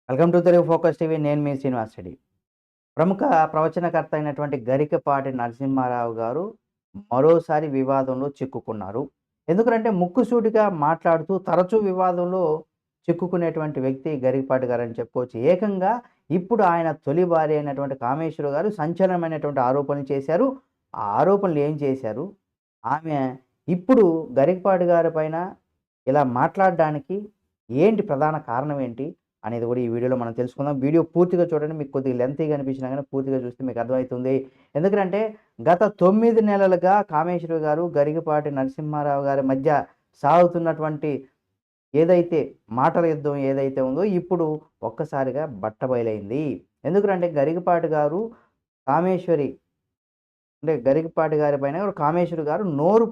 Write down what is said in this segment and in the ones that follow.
Welcome to Telugu focus TV. నేను మీ శ్రీనివాస్ రెడ్డి. ప్రముఖ ప్రవచనకర్త అయినటువంటి గరికపాటి నరసింహారావు గారు మరోసారి వివాదంలో చిక్కుకున్నారు. ఎందుకంటే ముక్కుసూటిగా మాట్లాడుతూ తరచూ వివాదంలో చిక్కుకునేటువంటి వ్యక్తి గరికపాటి గారని చెప్పుకోవచ్చు. ఏకంగా ఇప్పుడు ఆయన తొలి భార్య అయినటువంటి కామేశ్వరి గారు సంచలనమైనటువంటి ఆరోపణలు చేశారు. ఆ ఆరోపణలు ఏం చేశారు? ఆమె ఇప్పుడు గరికపాటి గారి పైన ఇలా మాట్లాడడానికి ఏంటి ప్రధాన కారణం ఏంటి? అనేది కూడా ఈ వీడియోలో మనం తెలుసుకుందాం. వీడియో పూర్తిగా చూడండి. మీకు కొద్దిగా లెంతీగా అనిపించినా గాని పూర్తిగా చూస్తే మీకు అర్థమవుతుంది. ఎందుకంటే గత 9 నెలలుగా కామేశ్వరి గారు, గరికపాటి నరసింహారావు గారి మధ్య సాగుతున్నటువంటి ఏదైతే మాటల యుద్ధం ఏదైతే ఉందో ఇప్పుడు ఒక్కసారిగా బట్టబయలైంది. ఎందుకంటే గరికపాటి గారు కామేశ్వరి అంటే గరికపాటి గారి పైన కామేశ్వరి గారు నోరు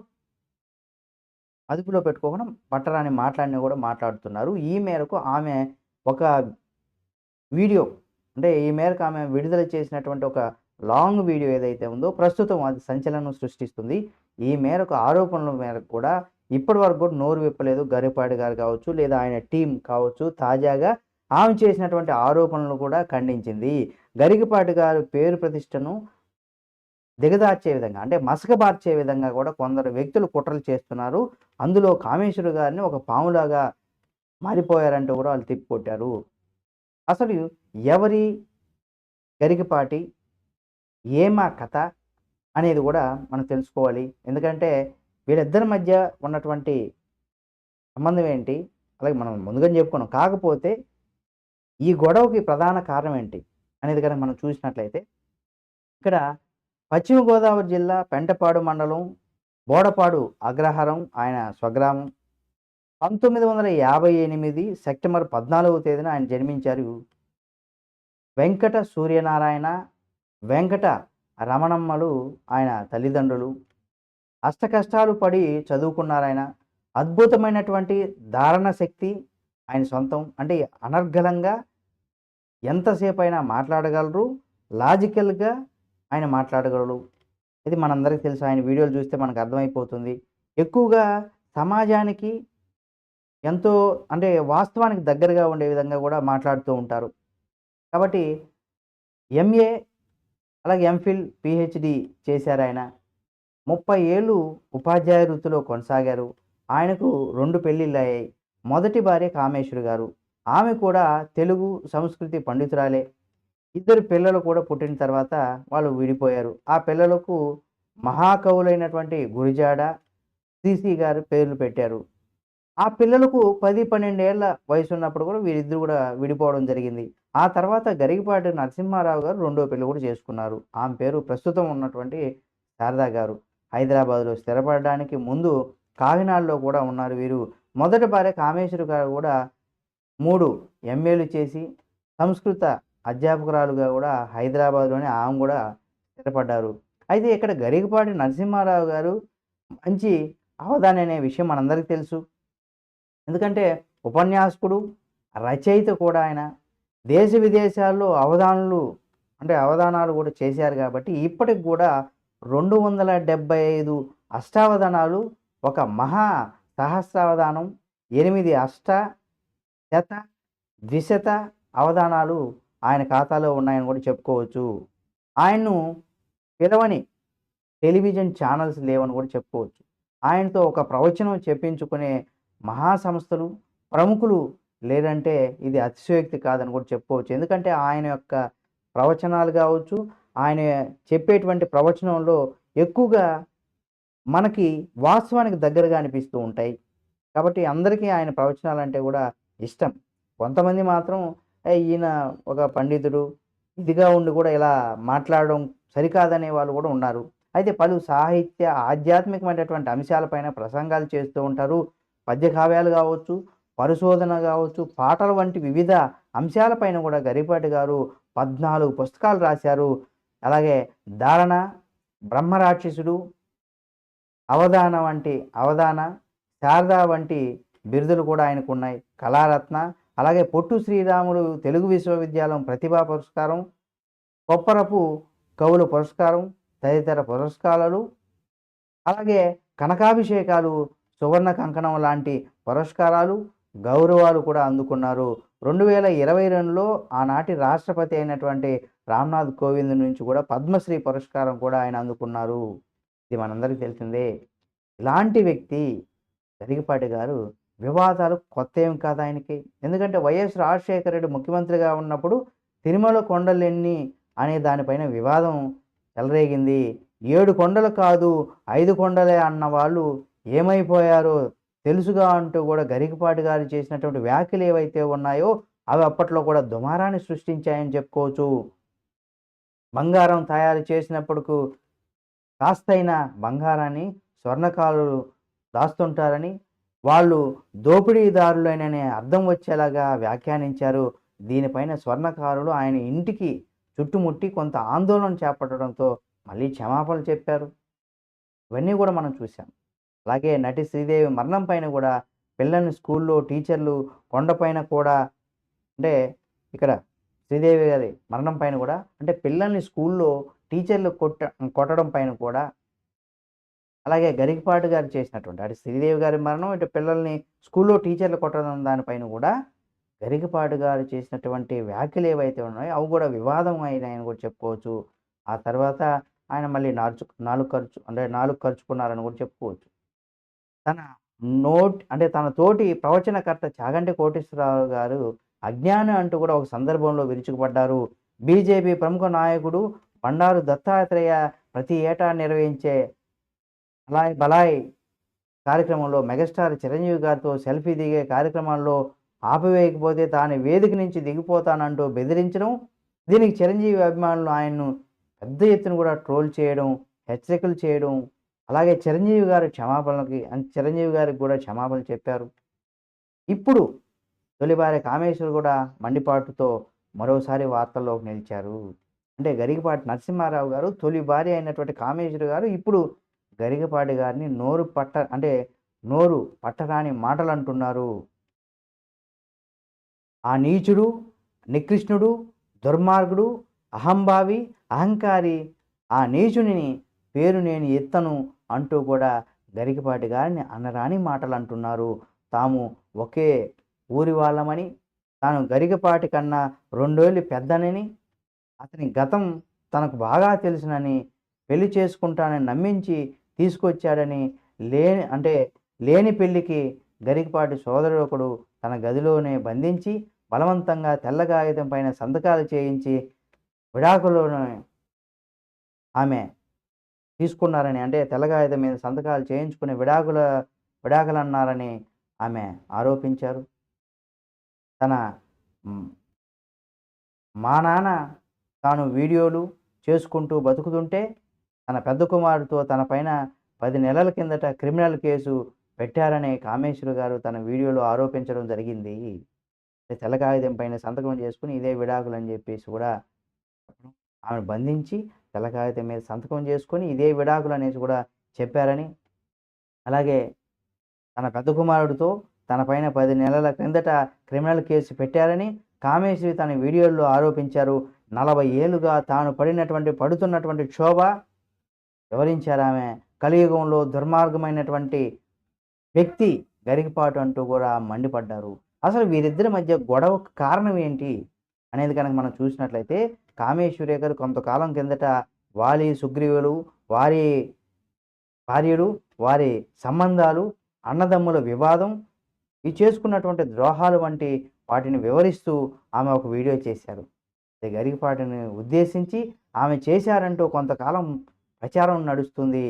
అదుపులో పెట్టుకోకుండా పట్టరాని మాటలన్నీ కూడా మాట్లాడుతున్నారు. ఈ మేరకు ఆమె ఒక వీడియో అంటే ఈ మేరకు ఆమె విడుదల చేసినటువంటి ఒక లాంగ్ వీడియో ఏదైతే ఉందో ప్రస్తుతం అది సంచలనం సృష్టిస్తుంది. ఈ మేరకు ఆరోపణల మేరకు కూడా ఇప్పటివరకు కూడా నోరు విప్పలేదు గరికపాటి గారు కావచ్చు, లేదా ఆయన టీమ్ కావచ్చు. తాజాగా ఆమె చేసినటువంటి ఆరోపణలు కూడా ఖండించింది. గరికపాటి గారి పేరు ప్రతిష్టను దిగజార్చే విధంగా అంటే మసకబార్చే విధంగా కూడా కొందరు వ్యక్తులు కుట్రలు చేస్తున్నారు. అందులో కామేశ్వరి గారిని ఒక పాములాగా మారిపోయారంటూ కూడా వాళ్ళు తిప్పికొట్టారు. అసలు ఎవరి గరికపాటి? ఏమా కథ? అనేది కూడా మనం తెలుసుకోవాలి. ఎందుకంటే వీళ్ళిద్దరి మధ్య ఉన్నటువంటి సంబంధం ఏంటి? అలాగే మనం ముందుగానే చెప్పుకున్నాం. కాకపోతే ఈ గొడవకి ప్రధాన కారణం ఏంటి? అనేది గనక మనం చూసినట్లయితే ఇక్కడ పశ్చిమ గోదావరి జిల్లా పెంటపాడు మండలం బోడపాడు అగ్రహారం ఆయన స్వగ్రామం. 1958 సెప్టెంబర్ 14వ తేదీన ఆయన జన్మించారు. వెంకట సూర్యనారాయణ, వెంకట రమణమ్మలు ఆయన తల్లిదండ్రులు. అష్టకష్టాలు పడి చదువుకున్నారాయన. అద్భుతమైనటువంటి ధారణ శక్తి ఆయన సొంతం. అంటే అనర్గళంగా ఎంతసేపైనా మాట్లాడగలరు. లాజికల్‌గా ఆయన మాట్లాడగలరు. ఇది మనందరికీ తెలుసు. ఆయన వీడియోలు చూస్తే మనకు అర్థమైపోతుంది. ఎక్కువగా సమాజానికి ఎంతో అంటే వాస్తవానికి దగ్గరగా ఉండే విధంగా కూడా మాట్లాడుతూ ఉంటారు. కాబట్టి ఎంఏ అలాగే ఎంఫిల్, పీహెచ్‌డీ చేశారాయన. 30 ఏళ్ళు ఉపాధ్యాయ వృత్తిలో కొనసాగారు. ఆయనకు 2 పెళ్ళిళ్ళయ్యాయి. మొదటి భార్య కామేశ్వరి గారు. ఆమె కూడా తెలుగు, సంస్కృతి పండితురాలే. ఇద్దరు పిల్లలు కూడా పుట్టిన తర్వాత వాళ్ళు విడిపోయారు. ఆ పిల్లలకు మహాకవులైనటువంటి గురిజాడ, శ్రీశ్రీ గారు పేర్లు పెట్టారు. ఆ పిల్లలకు 10, 12 ఏళ్ల వయసున్నప్పుడు కూడా వీరిద్దరూ కూడా విడిపోవడం జరిగింది. ఆ తర్వాత గరికపాటి నరసింహారావు గారు రెండో పెళ్లి కూడా చేసుకున్నారు. ఆమె పేరు ప్రస్తుతం ఉన్నటువంటి శారద గారు. హైదరాబాద్‌లో స్థిరపడడానికి ముందు కాకినాడలో కూడా ఉన్నారు వీరు. మొదటి భార్య కామేశ్వరి గారు కూడా 3 ఎంఏలు చేసి సంస్కృత అధ్యాపకురాలుగా కూడా హైదరాబాద్‌లోనే ఆమె కూడా స్థిరపడ్డారు. అయితే ఇక్కడ గరికపాటి నరసింహారావు గారు మంచి అవధాని అనే విషయం మనందరికీ తెలుసు. ఎందుకంటే ఉపన్యాసకుడు, రచయిత కూడా ఆయన. దేశ విదేశాల్లో అవధానాలు కూడా చేశారు కాబట్టి ఇప్పటికి కూడా 275 అష్టావధానాలు, ఒక మహా సహస్రావధానం, 8 అష్ట, శత, ద్విశత అవధానాలు ఆయన ఖాతాలో ఉన్నాయని కూడా చెప్పుకోవచ్చు. ఆయన్ను పిలవని టెలివిజన్ ఛానల్స్ లేవని కూడా చెప్పుకోవచ్చు. ఆయనతో ఒక ప్రవచనం చెప్పించుకునే మహాసంస్థలు, ప్రముఖులు లేరంటే ఇది అతిశయోక్తి కాదని కూడా చెప్పుకోవచ్చు. ఎందుకంటే ఆయన యొక్క ప్రవచనాలు కావచ్చు, ఆయన చెప్పేటువంటి ప్రవచనంలో ఎక్కువగా మనకి వాస్తవానికి దగ్గరగా అనిపిస్తూ ఉంటాయి. కాబట్టి అందరికీ ఆయన ప్రవచనాలంటే కూడా ఇష్టం. కొంతమంది మాత్రం ఈయన ఒక పండితుడు, ఇదిగా ఉండి కూడా ఇలా మాట్లాడడం సరికాదనే వాళ్ళు కూడా ఉన్నారు. అయితే పలు సాహిత్య, ఆధ్యాత్మికమైనటువంటి అంశాలపైన ప్రసంగాలు చేస్తూ ఉంటారు. పద్య కావ్యాలు కావచ్చు, పరిశోధన కావచ్చు, పాటలు వంటి వివిధ అంశాలపైన కూడా గరికపాటి గారు 14 పుస్తకాలు రాశారు. అలాగే ధారణ, బ్రహ్మరాక్షసుడు, అవధాన, శారద వంటి బిరుదులు కూడా ఆయనకున్నాయి. కళారత్న, అలాగే పొట్టు శ్రీరాములు తెలుగు విశ్వవిద్యాలయం ప్రతిభా పురస్కారం, కొప్పరపు కవుల పురస్కారం తదితర పురస్కారాలు, అలాగే కనకాభిషేకాలు, సువర్ణ కంకణం లాంటి పురస్కారాలు, గౌరవాలు కూడా అందుకున్నారు. 2022లో ఆనాటి రాష్ట్రపతి అయినటువంటి రామ్‌నాథ్ కోవింద్ నుంచి కూడా పద్మశ్రీ పురస్కారం కూడా ఆయన అందుకున్నారు. ఇది మనందరికీ తెలిసిందే. ఇలాంటి వ్యక్తి గరికపాటి గారు వివాదాలు కొత్తేం కాదు ఆయనకి. ఎందుకంటే వైఎస్ రాజశేఖర రెడ్డి ముఖ్యమంత్రిగా ఉన్నప్పుడు తిరుమల కొండలెన్ని అనే దానిపైన వివాదం చెలరేగింది. 7 కొండలు కాదు 5 కొండలే అన్న వాళ్ళు ఏమైపోయారో తెలుసుగా అంటూ కూడా గరికపాటి గారు చేసినటువంటి వ్యాఖ్యలు ఏవైతే ఉన్నాయో అవి అప్పట్లో కూడా దుమారాన్ని సృష్టించాయని చెప్పుకోవచ్చు. బంగారం తయారు చేసినప్పుడుకు కాస్తైన బంగారాన్ని స్వర్ణకారులు దాస్తుంటారని, వాళ్ళు దోపిడీదారులేననే అర్థం వచ్చేలాగా వ్యాఖ్యానించారు. దీనిపైన స్వర్ణకారులు ఆయన ఇంటికి చుట్టుముట్టి కొంత ఆందోళన చేపట్టడంతో మళ్ళీ క్షమాపణలు చెప్పారు. ఇవన్నీ కూడా మనం చూసాం. అలాగే నటి శ్రీదేవి మరణం పైన కూడా పిల్లల్ని స్కూల్లో టీచర్లు కొండపైన కూడా అంటే ఇక్కడ శ్రీదేవి గారి మరణం పైన కూడా అంటే పిల్లల్ని స్కూల్లో టీచర్లు కొట్టడం పైన కూడా అలాగే గరికపాటి గారు చేసినటువంటి అటు శ్రీదేవి గారి మరణం ఇటు పిల్లల్ని స్కూల్లో టీచర్లు కొట్టడం దానిపైన కూడా గరికపాటి గారు చేసినటువంటి వ్యాఖ్యలు ఏవైతే ఉన్నాయో అవి కూడా వివాదం అయినాయని కూడా చెప్పుకోవచ్చు. ఆ తర్వాత ఆయన మళ్ళీ నాలుగు ఖర్చుకున్నారని కూడా చెప్పుకోవచ్చు. తన అంటే తన తోటి ప్రవచనకర్త చాగంటి కోటేశ్వరరావు గారు అజ్ఞాని అంటూ కూడా ఒక సందర్భంలో విరుచుకుపడ్డారు. బీజేపీ ప్రముఖ నాయకుడు బండారు దత్తాత్రేయ ప్రతి ఏటా నిర్వహించే అలాయ్ బలాయ్ కార్యక్రమంలో మెగాస్టార్ చిరంజీవి గారితో సెల్ఫీ దిగే కార్యక్రమాల్లో ఆపివేయకపోతే తాను వేదిక నుంచి దిగిపోతానంటూ బెదిరించడం, దీనికి చిరంజీవి అభిమానులు ఆయన్ను పెద్ద ఎత్తున కూడా ట్రోల్ చేయడం, హెచ్చరికలు చేయడం, అలాగే చిరంజీవి గారికి కూడా క్షమాపణలు చెప్పారు. ఇప్పుడు తొలి భార్య కామేశ్వర్ కూడా మండిపాటుతో మరోసారి వార్తల్లోకి నిలిచారు. అంటే గరికపాటి నరసింహారావు గారు తొలి భార్య అయినటువంటి కామేశ్వరి గారు ఇప్పుడు గరికపాటి గారిని నోరు పట్టరాని మాటలు అంటున్నారు. ఆ నీచుడు, నికృష్ణుడు, దుర్మార్గుడు, అహంభావి, అహంకారి, ఆ నీచుని పేరు నేను ఎత్తను అంటూ కూడా గరికపాటి గారిని అనరాని మాటలు అంటున్నారు. తాము ఒకే ఊరి వాళ్ళమని, తాను గరికపాటి కన్నా 2 ఏళ్ళు పెద్దనని, అతని గతం తనకు బాగా తెలుసునని, పెళ్లి చేసుకుంటానని నమ్మించి తీసుకొచ్చాడని, లేని పెళ్లికి గరికపాటి సోదరుడొకడు తన గదిలోనే బంధించి బలవంతంగా తెల్ల కాగితం పైన సంతకాలు చేయించి విడాకులను ఆమె తీసుకున్నారని అంటే తెల్ల కాగితం మీద సంతకాలు చేయించుకుని విడాకులన్నారని ఆమె ఆరోపించారు. తన మా నాన్న తాను వీడియోలు చేసుకుంటూ బతుకుతుంటే తన పెద్ద కుమారుడితో తన పైన 10 నెలల కిందట క్రిమినల్ కేసు పెట్టారని కామేశ్వరి గారు తన వీడియోలో ఆరోపించడం జరిగింది. తెల్ల కాగితం పైన సంతకం చేసుకుని ఇదే విడాకులు అని చెప్పేసి కూడా ఆమెను బంధించి తెల్ల కాగితం మీద సంతకం చేసుకొని ఇదే విడాకులు అనేసి కూడా చెప్పారని, అలాగే తన పెద్ద కుమారుడితో తన పైన 10 నెలల క్రిందట క్రిమినల్ కేసు పెట్టారని కామేశ్వరి తన వీడియోల్లో ఆరోపించారు. 40 ఏళ్లుగా తాను పడుతున్నటువంటి క్షోభ వివరించారు ఆమె. కలియుగంలో దుర్మార్గమైనటువంటి వ్యక్తి గరికపాటు అంటూ కూడా మండిపడ్డారు. అసలు వీరిద్దరి మధ్య గొడవకు కారణం ఏంటి అనేది కనుక మనం చూసినట్లయితే కామేశ్వరి గారు కొంతకాలం కిందట వాలి సుగ్రీవులు, వారి భార్యలు, వారి సంబంధాలు, అన్నదమ్ముల వివాదం, ఈ చేసుకున్నటువంటి ద్రోహాలు వంటి వాటిని వివరిస్తూ ఆమె ఒక వీడియో చేశారు. గరికపాటిని ఉద్దేశించి ఆమె చేశారంటూ కొంతకాలం ప్రచారం నడుస్తుంది.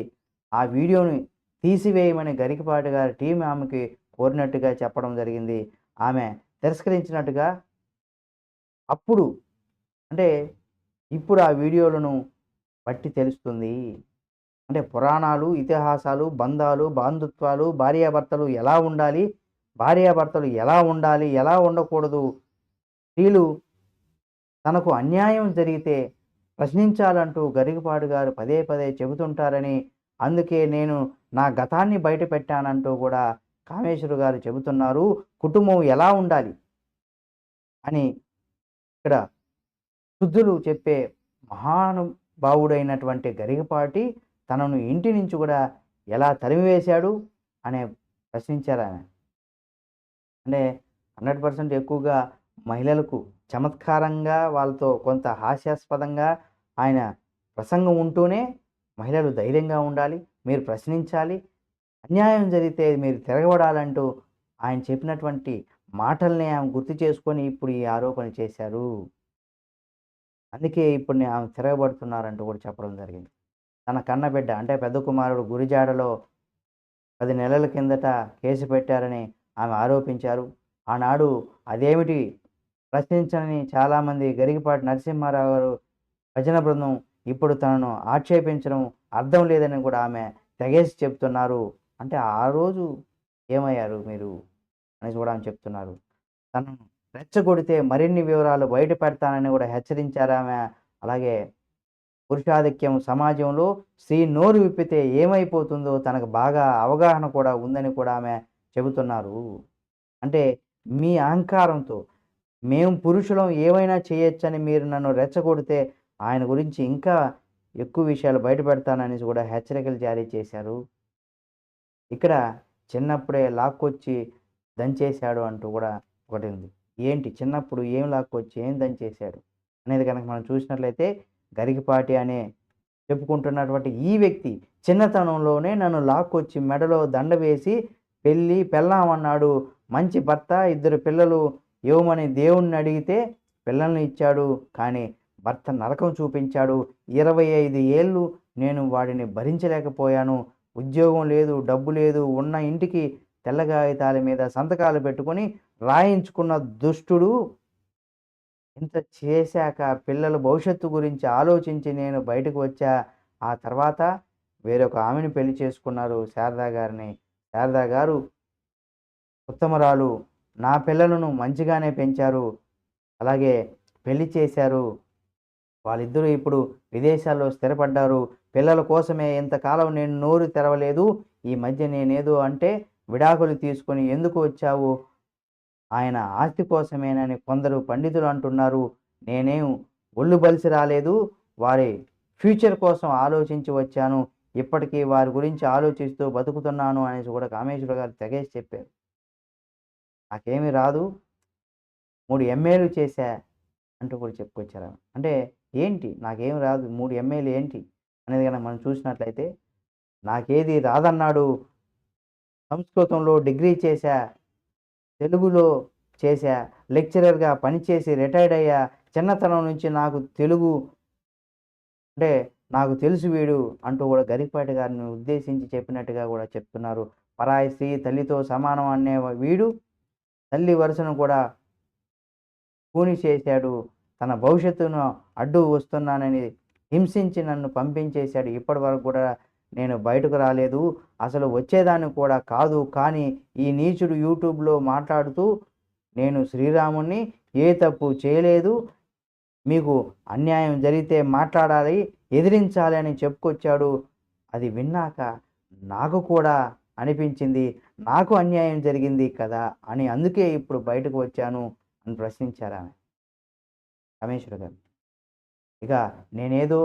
ఆ వీడియోని తీసివేయమని గరికపాటి గారి టీం ఆమెకి కోరినట్టుగా చెప్పడం జరిగింది. ఆమె తిరస్కరించినట్టుగా అప్పుడు అంటే ఇప్పుడు ఆ వీడియోలను బట్టి తెలుస్తుంది. అంటే పురాణాలు, ఇతిహాసాలు, బంధాలు, బాంధుత్వాలు, భార్యాభర్తలు ఎలా ఉండాలి, ఎలా ఉండకూడదు, స్త్రీలు తనకు అన్యాయం జరిగితే ప్రశ్నించాలంటూ గరికపాటి గారు పదే పదే చెబుతుంటారని, అందుకే నేను నా గతాన్ని బయట పెట్టానంటూ కూడా కామేశ్వరి గారు చెబుతున్నారు. కుటుంబం ఎలా ఉండాలి అని ఇక్కడ శుద్ధులు చెప్పే మహానుభావుడైనటువంటి గరికపాటి తనను ఇంటి నుంచి కూడా ఎలా తరిమివేశాడు అనే ప్రశ్నించారు ఆమె. అంటే 100% ఎక్కువగా మహిళలకు చమత్కారంగా వాళ్ళతో కొంత హాస్యాస్పదంగా ఆయన ప్రసంగం ఉంటూనే మహిళలు ధైర్యంగా ఉండాలి. మీరు ప్రశ్నించాలి. అన్యాయం జరిగితే మీరు తిరగబడాలంటూ ఆయన చెప్పినటువంటి మాటల్ని ఆమె గుర్తు చేసుకొని ఇప్పుడు ఈ ఆరోపణ చేశారు. అందుకే ఇప్పుడు ఆమె తిరగబడుతున్నారంటూ కూడా చెప్పడం జరిగింది. తన కన్నబిడ్డ అంటే పెద్ద కుమారుడు గురిజాడలో 10 నెలల కిందట కేసు పెట్టారని ఆమె ఆరోపించారు. ఆనాడు అదేమిటి ప్రశ్నించని చాలామంది గరికపాటి నరసింహారావు గారు భజన బృందం ఇప్పుడు తనను ఆక్షేపించడం అర్థం లేదని కూడా ఆమె తెగేసి చెప్తున్నారు. అంటే ఆ రోజు ఏమయ్యారు మీరు అనేసి కూడా ఆమె చెప్తున్నారు. తనను రెచ్చగొడితే మరిన్ని వివరాలు బయట పెడతానని కూడా హెచ్చరించారామె. అలాగే పురుషాధిక్యం సమాజంలో స్త్రీ నోరు విప్పితే ఏమైపోతుందో తనకు బాగా అవగాహన కూడా ఉందని కూడా ఆమె చెబుతున్నారు. అంటే మీ అహంకారంతో మేము పురుషులం ఏమైనా చేయొచ్చని మీరు నన్ను రెచ్చగొడితే ఆయన గురించి ఇంకా ఎక్కువ విషయాలు బయటపెడతాననేసి కూడా హెచ్చరికలు జారీ చేశారు. ఇక్కడ చిన్నప్పుడే లాక్కొచ్చి దంచేశాడు అంటూ కూడా ఒకటి ఉంది. ఏంటి చిన్నప్పుడు ఏం లాక్కొచ్చి ఏం దంచేశాడు అనేది కనుక మనం చూసినట్లయితే గరికపాటి అనే చెప్పుకుంటున్నటువంటి ఈ వ్యక్తి చిన్నతనంలోనే నన్ను లాక్కొచ్చి మెడలో దండ వేసి పెళ్ళాం అన్నాడు. మంచి భర్త, 2 పిల్లలు ఇవ్వమని దేవుణ్ణి అడిగితే పిల్లల్ని ఇచ్చాడు. కానీ భర్త నరకం చూపించాడు. 25 ఏళ్ళు నేను వాడిని భరించలేకపోయాను. ఉద్యోగం లేదు, డబ్బు లేదు. ఉన్న ఇంటికి తెల్ల కాగితాల మీద సంతకాలు పెట్టుకొని రాయించుకున్న దుష్టుడు. ఇంత చేశాక పిల్లల భవిష్యత్తు గురించి ఆలోచించి నేను బయటకు వచ్చా. ఆ తర్వాత వేరొక ఆమెని పెళ్లి చేసుకున్నారు శారదా గారిని. శారదా గారు ఉత్తమురాలు. నా పిల్లలను మంచిగానే పెంచారు. అలాగే పెళ్లి చేశారు. వాళ్ళిద్దరూ ఇప్పుడు విదేశాల్లో స్థిరపడ్డారు. పిల్లల కోసమే ఇంతకాలం నేను నోరు తెరవలేదు. ఈ మధ్య నేనేదో అంటే విడాకులు తీసుకొని ఎందుకు వచ్చావు? ఆయన ఆస్తి కోసమేనని కొందరు పండితులు అంటున్నారు. నేనేం ఒళ్ళు బలిసి రాలేదు. వారి ఫ్యూచర్ కోసం ఆలోచించి వచ్చాను. ఇప్పటికీ వారి గురించి ఆలోచిస్తూ బతుకుతున్నాను అనేసి కూడా కామేశ్వర గారు తెగేసి చెప్పారు. నాకేమీ రాదు. 3 ఎంఏలు చేశా అంటూ కూడా చెప్పుకొచ్చారామె. అంటే ఏంటి నాకేమి రాదు 3 ఎంఏలు ఏంటి అనేది గనక మనం చూసినట్లయితే, నాకేది రాదన్నాడు. సంస్కృతంలో డిగ్రీ చేశా. తెలుగులో చేశా. లెక్చరర్‌గా పనిచేసి రిటైర్డ్ అయ్యా. చిన్నతనం నుంచి నాకు తెలుగు అంటే నాకు తెలుసు వీడు అంటూ కూడా గరికపాటి గారిని ఉద్దేశించి చెప్పినట్టుగా కూడా చెప్తున్నారు. పరాయి స్త్రీ తల్లితో సమానం అనే వీడు తల్లి వరుసను కూడా కూని చేశాడు. తన భవిష్యత్తును అడ్డు వస్తున్నానని హింసించి నన్ను పంపించేశాడు. ఇప్పటివరకు కూడా నేను బయటకు రాలేదు. అసలు వచ్చేదాన్ని కూడా కాదు. కానీ ఈ నీచుడు యూట్యూబ్‌లో మాట్లాడుతూ నేను శ్రీరాముడిని ఏ తప్పు చేయలేదు. మీకు అన్యాయం జరిగితే మాట్లాడాలి, ఎదిరించాలి అని చెప్పుకొచ్చాడు. అది విన్నాక నాకు కూడా అనిపించింది. నాకు అన్యాయం జరిగింది కదా! అని అందుకే ఇప్పుడు బయటకు వచ్చాను అని ప్రశ్నించారామె. రమేశ్వర గారు. ఇక నేనేదో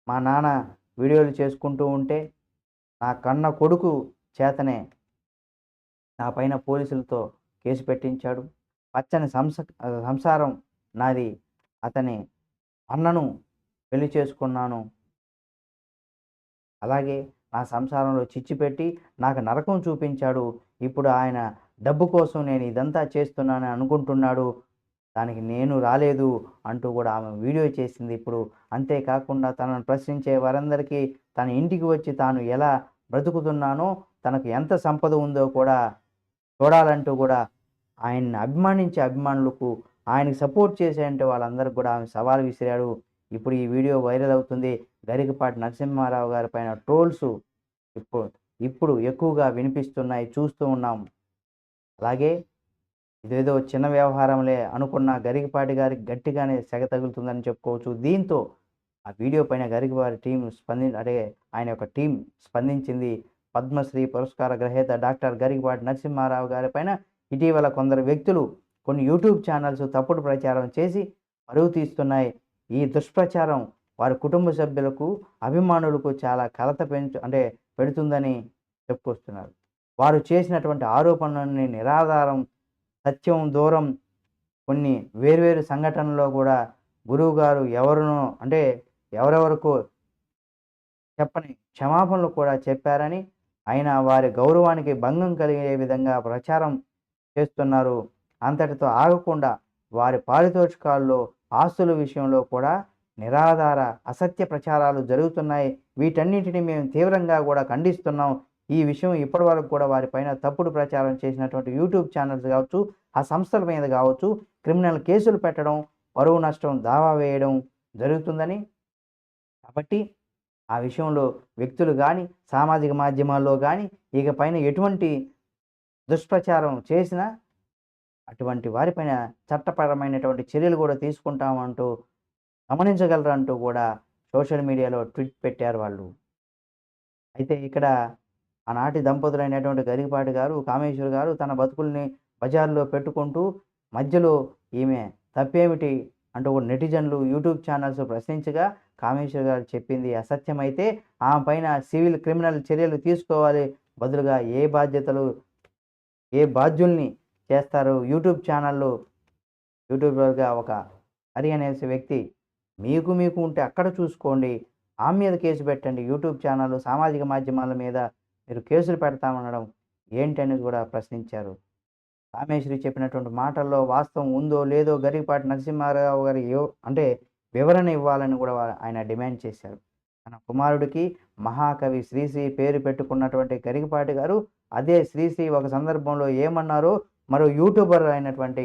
మా నాన్న వీడియోలు చేసుకుంటూ ఉంటే, నా కన్న కొడుకు చేతనే నా పైన పోలీసులతో కేసు పెట్టించాడు. పచ్చని సంసారం నాది. అతని అన్నను పెళ్లి చేసుకున్నాను. అలాగే నా సంసారంలో చిచ్చు పెట్టి నాకు నరకం చూపించాడు. ఇప్పుడు ఆయన డబ్బు కోసం నేను ఇదంతా చేస్తున్నానని అనుకుంటున్నాడు. దానికి నేను రాలేదు అంటూ కూడా ఆమె వీడియో చేసింది ఇప్పుడు. అంతేకాకుండా తనను ప్రశ్నించే వారందరికీ తన ఇంటికి వచ్చి తాను ఎలా బ్రతుకుతున్నానో, తనకు ఎంత సంపద ఉందో కూడా చూడాలంటూ కూడా ఆయన్ని అభిమానించే అభిమానులకు, ఆయనకి సపోర్ట్ చేసేంటి వాళ్ళందరికి కూడా ఆమె సవాల్ విసిరాడు. ఇప్పుడు ఈ వీడియో వైరల్ అవుతుంది. గరికపాటి నరసింహారావు గారి పైన ట్రోల్స్ ఇప్పుడు ఇప్పుడు ఎక్కువగా వినిపిస్తున్నాయి. చూస్తూ ఉన్నాం. అలాగే ఇదేదో చిన్న వ్యవహారంలే అనుకున్న గరికపాటి గారికి గట్టిగానే సెగ తగులుతుందని చెప్పుకోవచ్చు. దీంతో ఆ వీడియో పైన గరికపాటి టీమ్ ఆయన యొక్క టీం స్పందించింది. పద్మశ్రీ పురస్కార గ్రహీత డాక్టర్ గరికపాటి నరసింహారావు గారి పైన ఇటీవల కొందరు వ్యక్తులు కొన్ని యూట్యూబ్ ఛానల్స్ తప్పుడు ప్రచారం చేసి పరువు తీస్తున్నాయి. ఈ దుష్ప్రచారం వారి కుటుంబ సభ్యులకు, అభిమానులకు చాలా కలత పెడుతుందని చెప్పుకొస్తున్నారు. వారు చేసినటువంటి ఆరోపణలన్నీ నిరాధారం, సత్యం దూరం కొన్ని వేర్వేరు సంఘటనల్లో కూడా గురువుగారు ఎవరినో అంటే ఎవరెవరికో చెప్పని క్షమాపణలు కూడా చెప్పారని, అయినా వారి గౌరవానికి భంగం కలిగే విధంగా ప్రచారం చేస్తున్నారు. అంతటితో ఆగకుండా వారి పారితోషికాల్లో, ఆస్తుల విషయంలో కూడా నిరాధార అసత్య ప్రచారాలు జరుగుతున్నాయి. వీటన్నిటిని మేము తీవ్రంగా కూడా ఖండిస్తున్నాం. ఈ విషయం ఇప్పటివరకు కూడా వారిపైన తప్పుడు ప్రచారం చేసినటువంటి యూట్యూబ్ ఛానల్స్ కావచ్చు, ఆ సంస్థల మీద కావచ్చు, క్రిమినల్ కేసులు పెట్టడం, పరువు నష్టం దావా వేయడం జరుగుతుందని, కాబట్టి ఆ విషయంలో వ్యక్తులు గాని, సామాజిక మాధ్యమాల్లో గాని ఇకపైన ఎటువంటి దుష్ప్రచారం చేసినా అటువంటి వారిపైన చట్టపరమైనటువంటి చర్యలు కూడా తీసుకుంటామంటూ గమనించగలరంటూ కూడా సోషల్ మీడియాలో ట్వీట్ పెట్టారు వాళ్ళు. అయితే ఇక్కడ ఆనాటి దంపతులైనటువంటి గరికపాటి గారు, కామేశ్వర్ గారు తన బతుకుల్ని బజార్‌లో పెట్టుకుంటూ మధ్యలో ఈమె తప్పేమిటి అంటూ కూడా నెటిజన్లు, యూట్యూబ్ ఛానల్స్ ప్రశ్నించగా కామేశ్వర్ గారు చెప్పింది అసత్యమైతే ఆమె పైన సివిల్, క్రిమినల్ చర్యలు తీసుకోవాలి. బదులుగా ఏ బాధ్యుల్ని చేస్తారు? యూట్యూబర్‌గా ఒక హరి అనేసి వ్యక్తి మీకు ఉంటే అక్కడ చూసుకోండి. ఆమె మీద కేసు పెట్టండి. యూట్యూబ్ ఛానల్, సామాజిక మాధ్యమాల మీద మీరు కేసులు పెడతామనడం ఏంటనేది కూడా ప్రశ్నించారు. కామేశ్వరి చెప్పినటువంటి మాటల్లో వాస్తవం ఉందో లేదో గరికపాటి నరసింహారావు గారు అంటే వివరణ ఇవ్వాలని కూడా ఆయన డిమాండ్ చేశారు. తన కుమారుడికి మహాకవి శ్రీశ్రీ పేరు పెట్టుకున్నటువంటి గరికపాటి గారు అదే శ్రీశ్రీ ఒక సందర్భంలో ఏమన్నారో మరో యూట్యూబర్ అయినటువంటి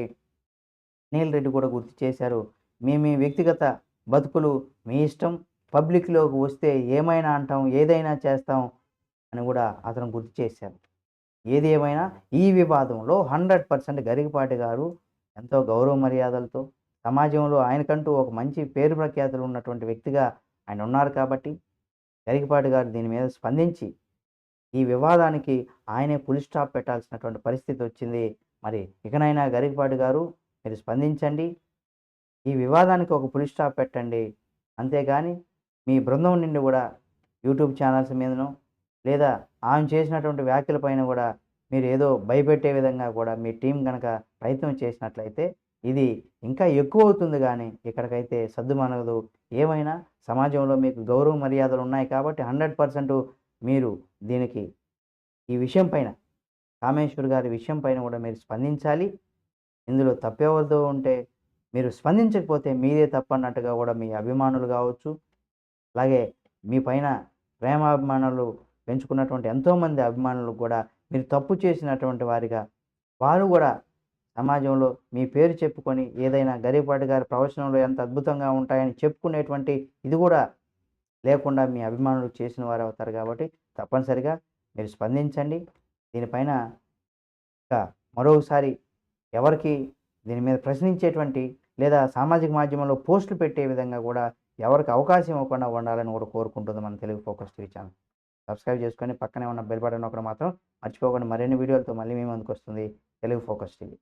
అనిల్ రెడ్డి కూడా గుర్తు చేశారు. మీ వ్యక్తిగత బతుకులు మీ ఇష్టం. పబ్లిక్‌లోకి వస్తే ఏమైనా అంటాం, ఏదైనా చేస్తాం అని కూడా అతను గుర్తు చేశారు. ఏది ఏమైనా ఈ వివాదంలో 100% గరికపాటి గారు ఎంతో గౌరవ మర్యాదలతో సమాజంలో ఆయనకంటూ ఒక మంచి పేరు ప్రఖ్యాతులు ఉన్నటువంటి వ్యక్తిగా ఆయన ఉన్నారు కాబట్టి గరికపాటి గారు దీని మీద స్పందించి ఈ వివాదానికి ఆయనే ఫుల్ స్టాప్ పెట్టాల్సినటువంటి పరిస్థితి వచ్చింది. మరి ఇకనైనా గరికపాటి గారు మీరు స్పందించండి. ఈ వివాదానికి ఒక ఫుల్ స్టాప్ పెట్టండి. అంతేగాని మీ బృందం నుండి కూడా యూట్యూబ్ ఛానల్స్ మీదనో లేదా ఆమె చేసినటువంటి వ్యాఖ్యల పైన కూడా మీరు ఏదో భయపెట్టే విధంగా కూడా మీ టీం గనక ప్రయత్నం చేసినట్లయితే ఇది ఇంకా ఎక్కువ అవుతుంది గానీ ఇక్కడికైతే సద్దుమణగదు. ఏమైనా సమాజంలో మీకు గౌరవ మర్యాదలు ఉన్నాయి కాబట్టి 100% మీరు దీనికి ఈ విషయం పైన కామేశ్వర్ గారి విషయం పైన కూడా మీరు స్పందించాలి. ఇందులో తప్పెవరిదో ఉంటే మీరు స్పందించకపోతే మీదే తప్పన్నట్టుగా కూడా మీ అభిమానులు కావచ్చు, అలాగే మీ పైన ప్రేమాభిమానాలు పెంచుకున్నటువంటి ఎంతోమంది అభిమానులకు కూడా మీరు తప్పు చేసినటువంటి వారిగా వారు కూడా సమాజంలో మీ పేరు చెప్పుకొని ఏదైనా గరికపాటి గారి ప్రవచనంలో ఎంత అద్భుతంగా ఉంటాయని చెప్పుకునేటువంటి ఇది కూడా లేకుండా మీ అభిమానులు చేసిన వారు అవుతారు కాబట్టి తప్పనిసరిగా మీరు స్పందించండి. దీనిపైన ఇంకా మరోసారి ఎవరికి దీని మీద ప్రశ్నించేటువంటి లేదా సామాజిక మాధ్యమంలో పోస్టులు పెట్టే విధంగా కూడా ఎవరికి అవకాశం ఇవ్వకుండా ఉండాలని కూడా కోరుకుంటుంది మన Telugu focus TV channel. Subscribe చేసుకొని పక్కనే ఉన్న బెల్ బటన్ నొక్కడం మాత్రం మర్చిపోకండి. మరిన్ని వీడియోలతో మళ్ళీ మీ ముందుకు వస్తుంది తెలుగు ఫోకస్ టీవీ.